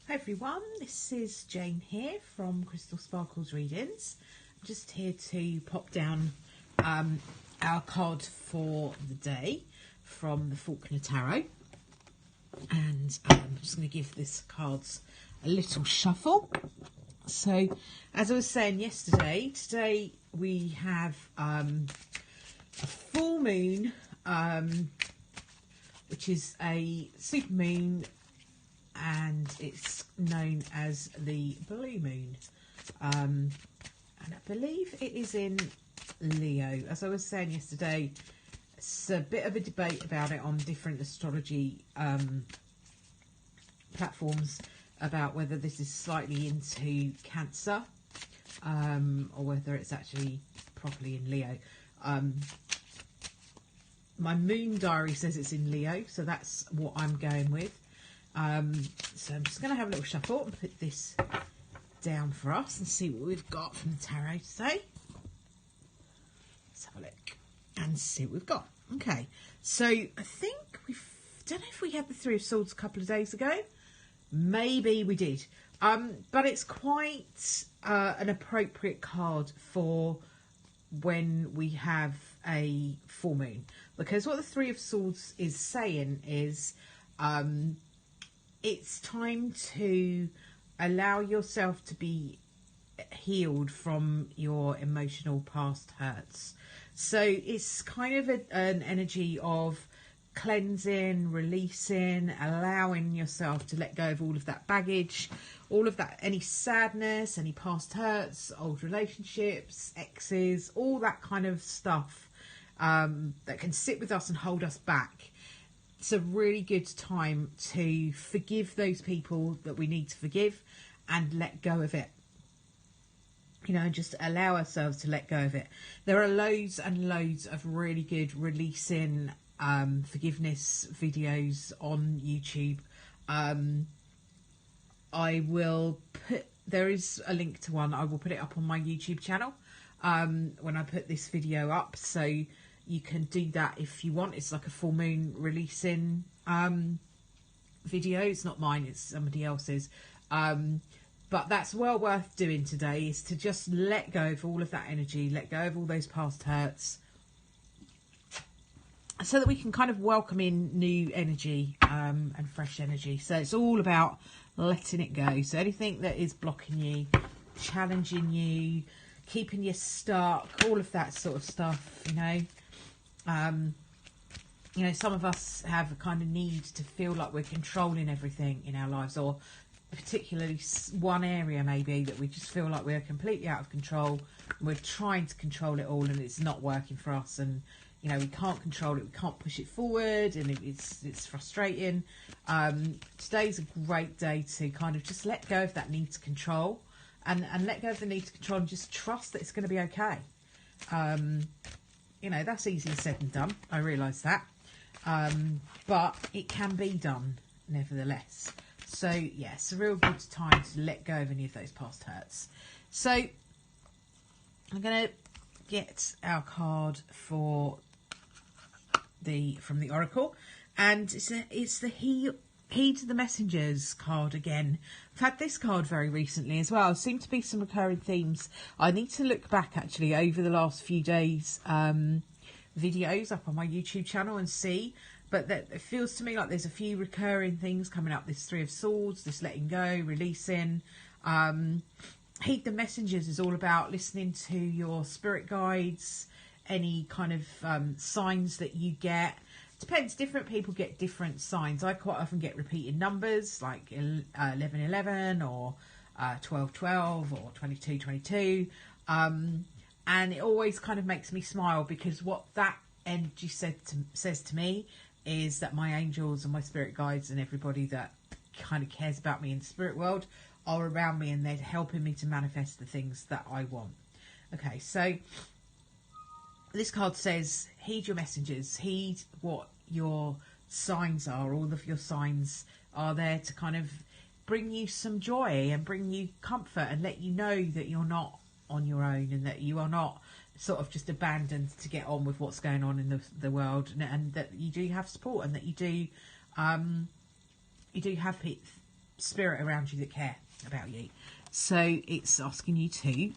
Hi everyone, this is Jane here from Crystal Sparkles Readings. I'm just here to pop down our card for the day from the Faulkner Tarot. And I'm just going to give this cards a little shuffle. So, as I was saying yesterday, today we have a full moon, which is a super moon, and it's known as the blue moon, and I believe it is in Leo. As I was saying yesterday, it's a bit of a debate about it on different astrology platforms about whether this is slightly into Cancer or whether it's actually properly in Leo. My moon diary says it's in Leo, so that's what I'm going with. So I'm just going to have a little shuffle and put this down for us and see what we've got from the tarot today. Let's have a look and see what we've got. Okay, so I think don't know if we had the Three of Swords a couple of days ago. Maybe we did. But it's quite an appropriate card for when we have a full moon. Because what the Three of Swords is saying is it's time to allow yourself to be healed from your emotional past hurts. So it's kind of an energy of cleansing, releasing, allowing yourself to let go of all of that baggage, all of that, any sadness, any past hurts, old relationships, exes, all that kind of stuff that can sit with us and hold us back. It's a really good time to forgive those people that we need to forgive and let go of it. You know, just allow ourselves to let go of it. There are loads and loads of really good releasing forgiveness videos on YouTube. There is a link to one. I will put it up on my YouTube channel when I put this video up. So you can do that if you want. It's like a full moon releasing video. It's not mine, it's somebody else's. But that's well worth doing today, is to just let go of all of that energy, let go of all those past hurts, so that we can kind of welcome in new energy and fresh energy. So it's all about letting it go. So anything that is blocking you, challenging you, keeping you stuck, all of that sort of stuff, you know. You know, some of us have a kind of need to feel like we're controlling everything in our lives, or particularly one area maybe that we just feel like we're completely out of control. We're trying to control it all and it's not working for us, and you know, we can't control it, we can't push it forward, and it's frustrating. Today's a great day to kind of just let go of that need to control, and let go of the need to control, and just trust that it's going to be okay. You know, that's easier said than done, I realise that, but it can be done nevertheless. So yeah, it's a real good time to let go of any of those past hurts. So I'm going to get our card from the Oracle, and it's the Heed the Messengers card again. I've had this card very recently as well. There seem to be some recurring themes. I need to look back actually over the last few days videos up on my YouTube channel and see, but that it feels to me like there's a few recurring things coming up. This Three of Swords, this letting go, releasing. Heed the Messengers is all about listening to your spirit guides, any kind of signs that you get. Depends, different people get different signs. I quite often get repeated numbers like 1111 or 1212 or 2222, and it always kind of makes me smile, because what that energy says to me is that my angels and my spirit guides and everybody that kind of cares about me in the spirit world are around me, and they're helping me to manifest the things that I want. Okay, so this card says, heed your messengers, heed what your signs are. All of your signs are there to kind of bring you some joy and bring you comfort and let you know that you're not on your own, and that you are not sort of just abandoned to get on with what's going on in the world, and that you do have support, and that you do have spirit around you that care about you. So it's asking you to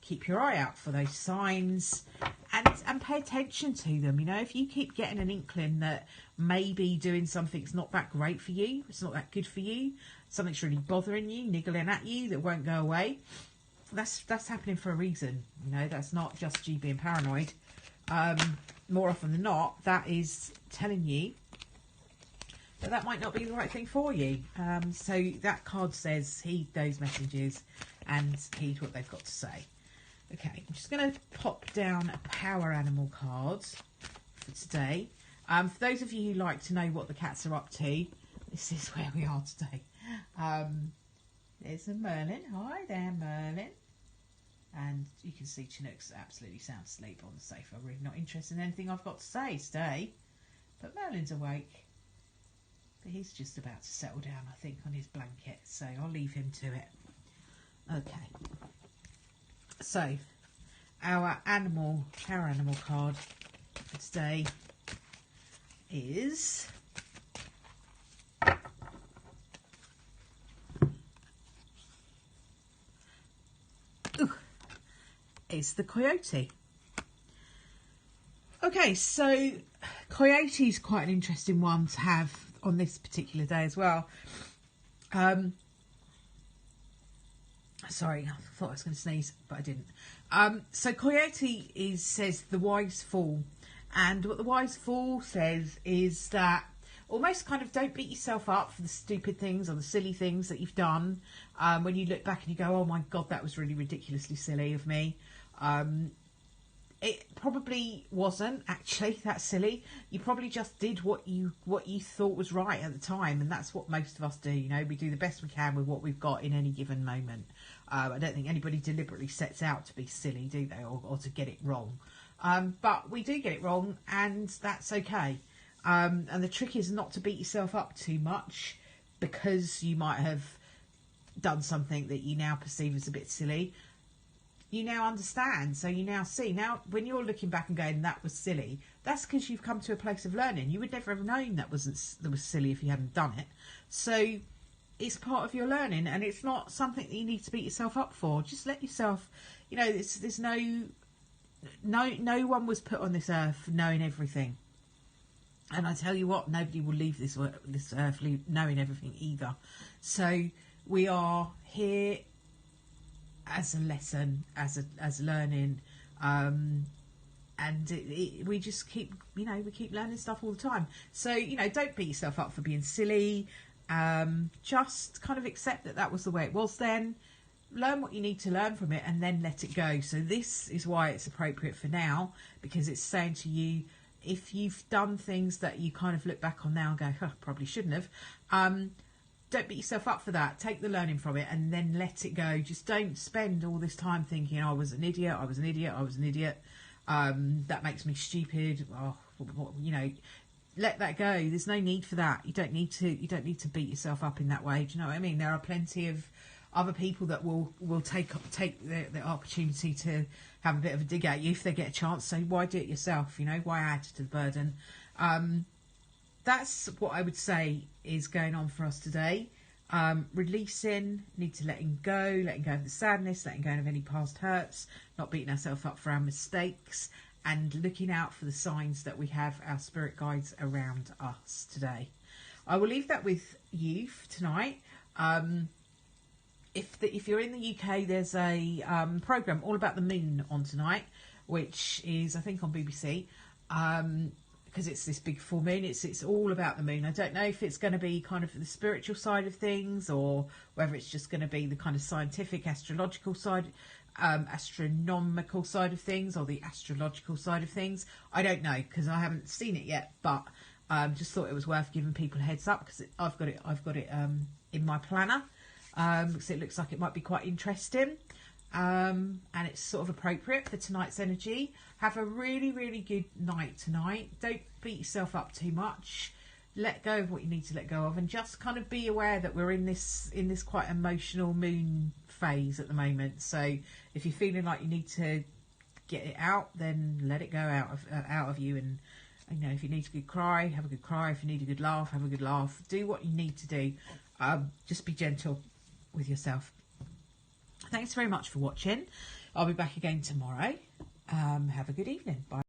keep your eye out for those signs and pay attention to them. You know, if you keep getting an inkling that maybe doing something's not that great for you, it's not that good for you, something's really bothering you, niggling at you that won't go away, that's happening for a reason. You know, that's not just you being paranoid. More often than not, that is telling you that might not be the right thing for you. So that card says heed those messages and heed what they've got to say. Okay, I'm just going to pop down a power animal card for today. For those of you who like to know what the cats are up to, this is where we are today. There's a Merlin. Hi there, Merlin. And you can see Chinook's absolutely sound asleep on the sofa. Really not interested in anything I've got to say today. But Merlin's awake. But he's just about to settle down, I think, on his blanket. So I'll leave him to it. Okay. So, our power animal card for today is the Coyote. Okay, so Coyote is quite an interesting one to have on this particular day as well. Sorry, I thought I was going to sneeze, but I didn't. So Coyote says the wise fool. And what the wise fool says is that almost kind of don't beat yourself up for the stupid things or the silly things that you've done. When you look back and you go, oh my God, that was really ridiculously silly of me. It probably wasn't actually that silly. You probably just did what you thought was right at the time, and that's what most of us do. You know, we do the best we can with what we've got in any given moment. I don't think anybody deliberately sets out to be silly, do they, or to get it wrong. But we do get it wrong, and that's okay. And the trick is not to beat yourself up too much because you might have done something that you now perceive as a bit silly. You now understand, so you now see. Now, when you're looking back and going, that was silly, that's because you've come to a place of learning. You would never have known that was silly if you hadn't done it. So it's part of your learning, and it's not something that you need to beat yourself up for. Just let yourself, you know, there's no one was put on this earth knowing everything. And I tell you what, nobody will leave this earth knowing everything either. So we are here as a lesson, as learning, and we just keep, we keep learning stuff all the time. So, don't beat yourself up for being silly. Just kind of accept that was the way it was then. Learn what you need to learn from it and then let it go. So this is why it's appropriate for now, because it's saying to you, if you've done things that you kind of look back on now and go, probably shouldn't have, don't beat yourself up for that. Take the learning from it and then let it go. Just don't spend all this time thinking, I was an idiot. That makes me stupid. Let that go. There's no need for that. You don't need to beat yourself up in that way. Do you know what I mean? There are plenty of other people that will take the opportunity to have a bit of a dig at you if they get a chance. So why do it yourself? Why add to the burden? That's what I would say is going on for us today. Releasing, need to letting go of the sadness, letting go of any past hurts, not beating ourselves up for our mistakes, and looking out for the signs that we have our spirit guides around us today. I will leave that with you for tonight. If you're in the UK, there's a programme all about the moon on tonight, which is, I think, on BBC. Because it's this big full moon, it's all about the moon. I don't know if it's going to be kind of the spiritual side of things, or whether it's just going to be the kind of scientific, astronomical side of things, or the astrological side of things. I don't know, because I haven't seen it yet, but just thought it was worth giving people a heads up, because I've got it in my planner, because it looks like it might be quite interesting. And it's sort of appropriate for tonight's energy. Have a really, really good night tonight. Don't beat yourself up too much. Let go of what you need to let go of, and just kind of be aware that we're in this quite emotional moon phase at the moment. So if you're feeling like you need to get it out, then let it go out of you. And if you need a good cry, have a good cry. If you need a good laugh, have a good laugh. Do what you need to do. just be gentle with yourself. Thanks very much for watching. I'll be back again tomorrow. Have a good evening. Bye.